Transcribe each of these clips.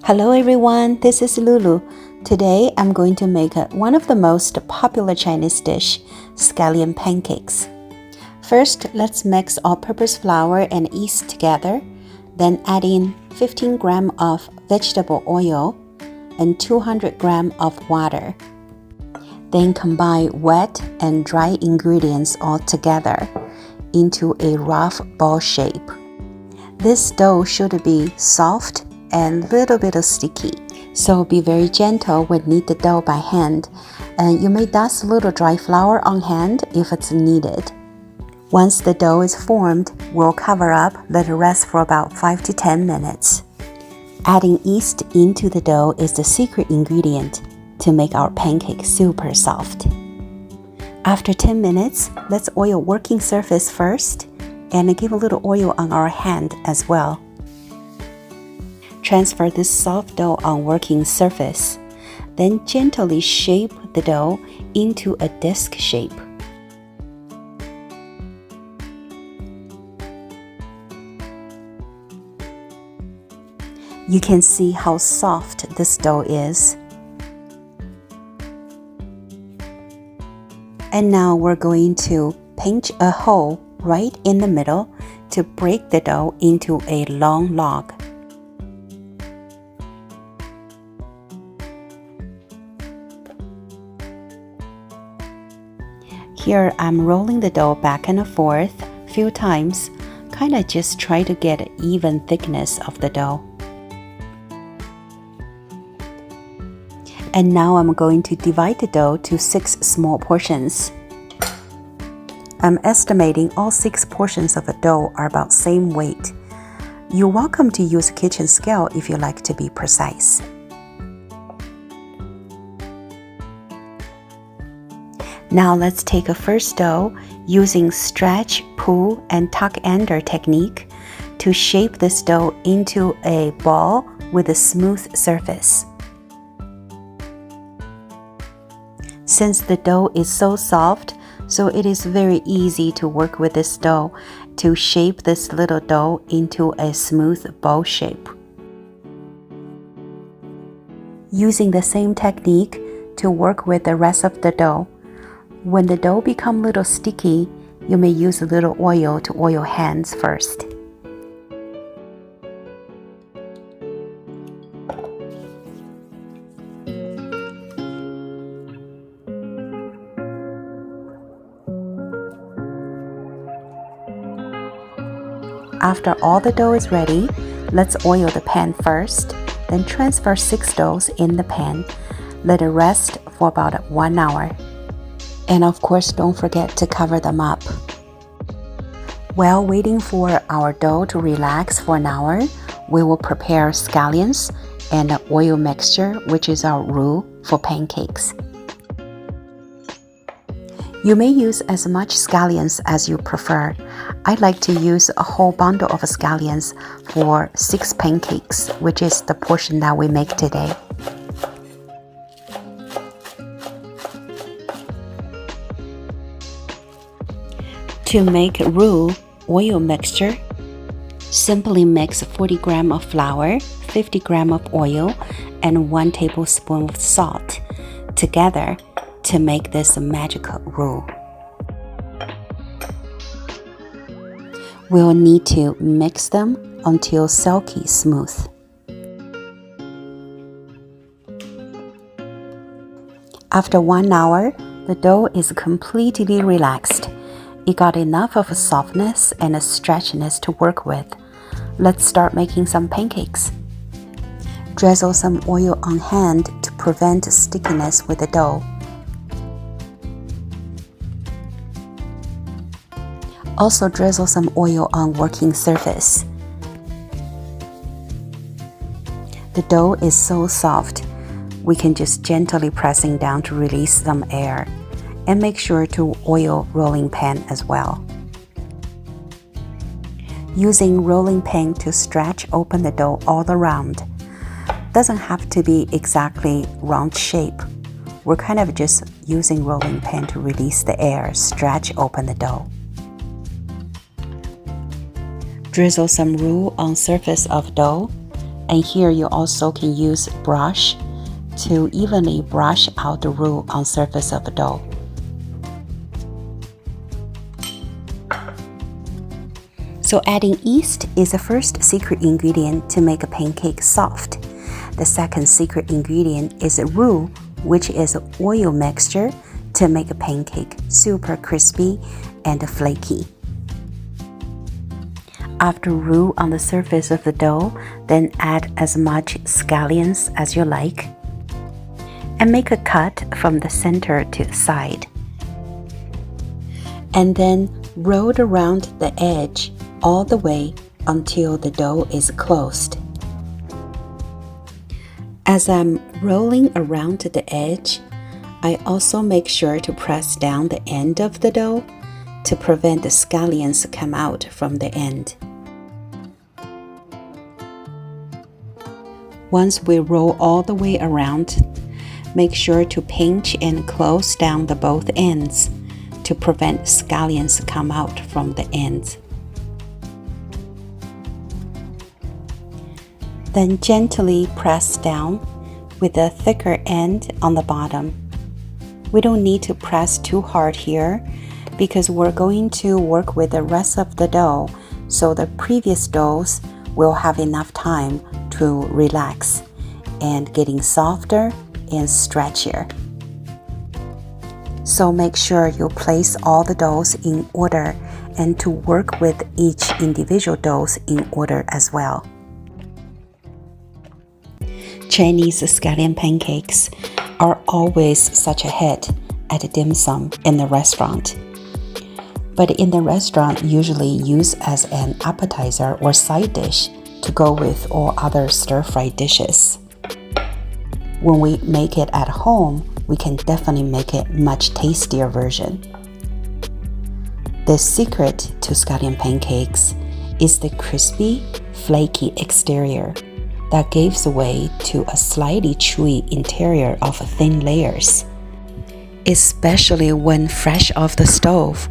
Hello everyone, this is Lulu. Today I'm going to make one of the most popular Chinese dish, scallion pancakes. First, let's mix all-purpose flour and yeast together, then add in 15 grams of vegetable oil and 200 grams of water. Then combine wet and dry ingredients all together into a rough ball shape. This dough should be soft and a little bit sticky, so be very gentle when knead the dough by hand, and you may dust a little dry flour on hand if it's needed. Once the dough is formed, we'll cover up, let it rest for about 5 to 10 minutes. Adding yeast into the dough is the secret ingredient to make our pancake super soft. After 10 minutes, let's oil working surface first and give a little oil on our hand as well. Transfer this soft dough on working surface, then gently shape the dough into a disc shape. You can see how soft this dough is. And now we're going to pinch a hole right in the middle to break the dough into a long log. Here I'm rolling the dough back and forth a few times, kinda just try to get even thickness of the dough. And now I'm going to divide the dough to 6 small portions. I'm estimating all 6 portions of the dough are about same weight. You're welcome to use a kitchen scale if you like to be precise. Now let's take a first dough using stretch, pull, and tuck under technique to shape this dough into a ball with a smooth surface. Since the dough is so soft, so it is very easy to work with this dough to shape this little dough into a smooth ball shape. Using the same technique to work with the rest of the dough. When the dough becomes a little sticky, you may use a little oil to oil hands first. After all the dough is ready, let's oil the pan first, then transfer 6 doughs in the pan. Let it rest for about 1 hour. And of course, don't forget to cover them up. While waiting for our dough to relax for an hour, we will prepare scallions and an oil mixture, which is our roux for pancakes. You may use as much scallions as you prefer. I like to use a whole bundle of scallions for 6 pancakes, which is the portion that we make today. To make roux oil mixture, simply mix 40 grams of flour, 50 grams of oil, and 1 tablespoon of salt together to make this magical roux. We'll need to mix them until silky smooth. After 1 hour, the dough is completely relaxed. It got enough of a softness and a stretchiness to work with. Let's start making some pancakes. Drizzle some oil on hand to prevent stickiness with the dough. Also drizzle some oil on working surface. The dough is so soft, we can just gently pressing down to release some air. And make sure to oil rolling pan as well. Using rolling pin to stretch open the dough all around. Doesn't have to be exactly round shape. We're kind of just using rolling pin to release the air, stretch open the dough. Drizzle some roux on surface of dough And here you also can use brush to evenly brush out the roux on surface of the dough. So adding yeast is the first secret ingredient to make a pancake soft. The second secret ingredient is roux, which is oil mixture to make a pancake super crispy and flaky. After roux on the surface of the dough, then add as much scallions as you like and make a cut from the center to the side. And then roll around the edge all the way until the dough is closed. As I'm rolling around the edge, I also make sure to press down the end of the dough to prevent the scallions come out from the end. Once we roll all the way around, make sure to pinch and close down the both ends to prevent scallions come out from the ends. Then gently press down with a thicker end on the bottom. We don't need to press too hard here because we're going to work with the rest of the dough, so the previous doughs will have enough time to relax and getting softer and stretchier. So make sure you place all the doughs in order and to work with each individual doughs in order as well. Chinese scallion pancakes are always such a hit at dim sum in the restaurant. But in the restaurant, usually used as an appetizer or side dish to go with all other stir-fried dishes. When we make it at home, we can definitely make it much tastier version. The secret to scallion pancakes is the crispy, flaky exterior that gives way to a slightly chewy interior of thin layers. Especially when fresh off the stove,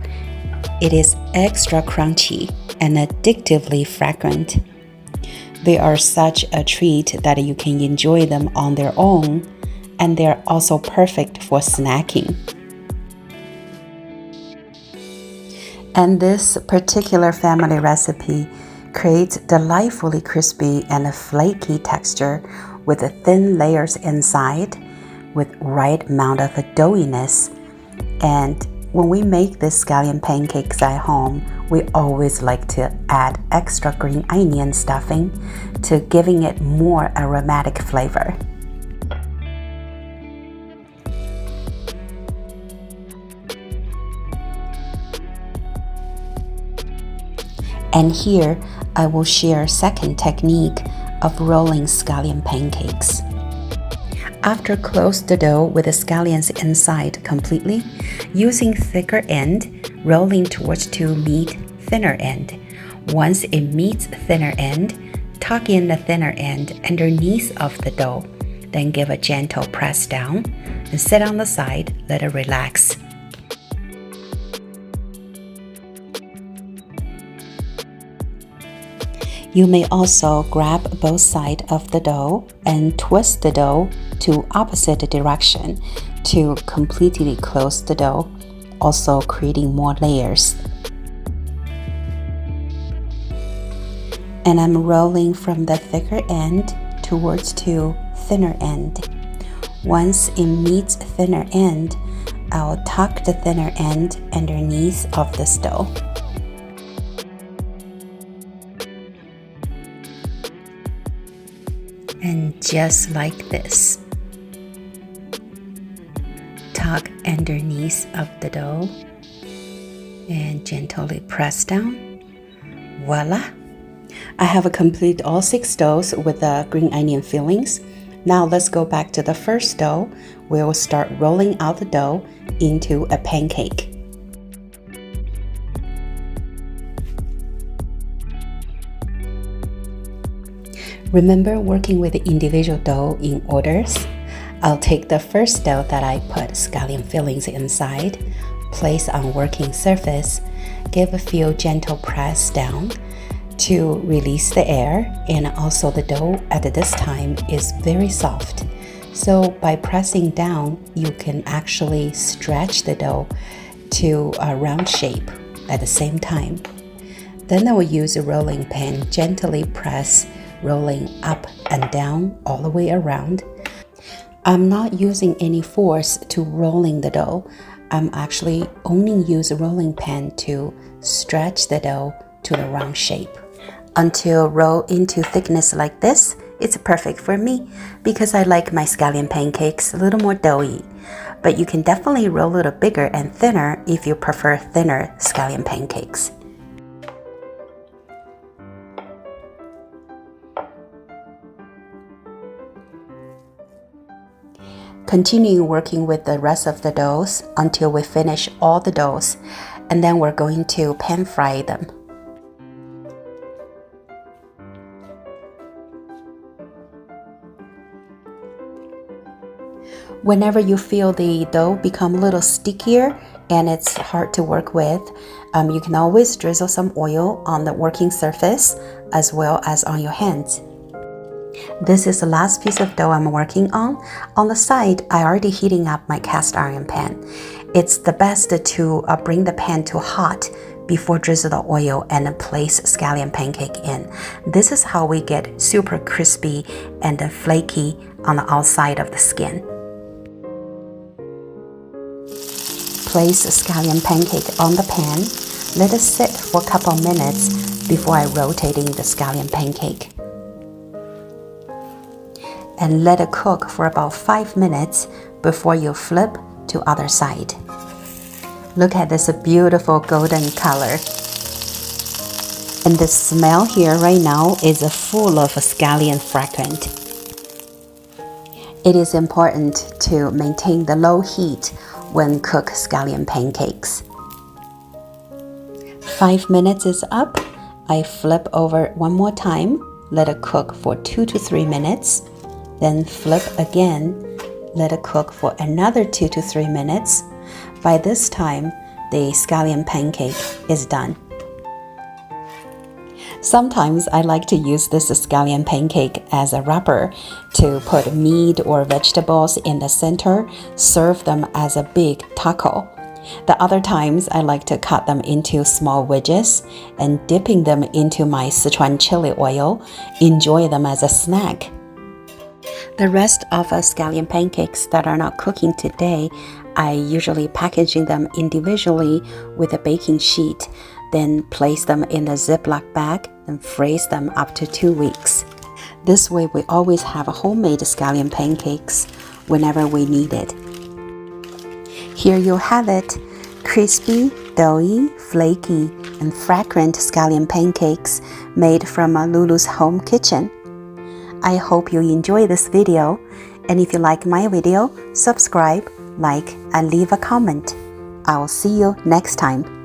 it is extra crunchy and addictively fragrant. They are such a treat that you can enjoy them on their own, and they're also perfect for snacking. And this particular family recipe creates delightfully crispy and flaky texture with the thin layers inside with right amount of doughiness. And when we make this scallion pancakes at home, we always like to add extra green onion stuffing to giving it more aromatic flavor. And here I will share second technique of rolling scallion pancakes. After close the dough with the scallions inside completely, using thicker end, rolling towards to meet thinner end. Once it meets thinner end, tuck in the thinner end underneath of the dough. Then give a gentle press down and set on the side, let it relax. You may also grab both sides of the dough and twist the dough to opposite direction to completely close the dough, also creating more layers. And I'm rolling from the thicker end towards to thinner end. Once it meets thinner end, I'll tuck the thinner end underneath of the dough. And just like this, tuck underneath of the dough and gently press down. Voila! I have completed all 6 doughs with the green onion fillings. Now let's go back to the first dough. We'll start rolling out the dough into a pancake. Remember working with the individual dough in orders? I'll take the first dough that I put scallion fillings inside, place on working surface, give a few gentle press down, to release the air, and also the dough at this time is very soft. So by pressing down, you can actually stretch the dough to a round shape at the same time. Then I will use a rolling pin, gently press, rolling up and down all the way around. I'm not using any force to rolling the dough. I'm actually only use a rolling pin to stretch the dough to the round shape. Until roll into thickness like this, it's perfect for me because I like my scallion pancakes a little more doughy. But you can definitely roll a little bigger and thinner if you prefer thinner scallion pancakes. Continue working with the rest of the doughs until we finish all the doughs, and then we're going to pan fry them. Whenever you feel the dough become a little stickier and it's hard to work with, you can always drizzle some oil on the working surface as well as on your hands. This is the last piece of dough I'm working on. On the side, I already heating up my cast iron pan. It's the best to bring the pan to hot before drizzle the oil and place scallion pancake in. This is how we get super crispy and flaky on the outside of the skin. Place a scallion pancake on the pan. Let it sit for a couple minutes before I rotating the scallion pancake. And let it cook for about 5 minutes before you flip to other side. Look at this beautiful golden color. And the smell here right now is full of scallion fragrance. It is important to maintain the low heat when cook scallion pancakes. 5 minutes is up. I flip over one more time. Let it cook for 2 to 3 minutes. Then flip again, let it cook for another 2 to 3 minutes. By this time, the scallion pancake is done. Sometimes I like to use this scallion pancake as a wrapper to put meat or vegetables in the center, serve them as a big taco. The other times I like to cut them into small wedges and dipping them into my Sichuan chili oil, enjoy them as a snack. The rest of scallion pancakes that are not cooking today, I usually packaging them individually with a baking sheet, then place them in a Ziploc bag and freeze them up to 2 weeks. This way we always have homemade scallion pancakes whenever we need it. Here you have it, crispy, doughy, flaky, and fragrant scallion pancakes made from Lulu's home kitchen. I hope you enjoy this video, and if you like my video, subscribe, like, and leave a comment. I'll see you next time.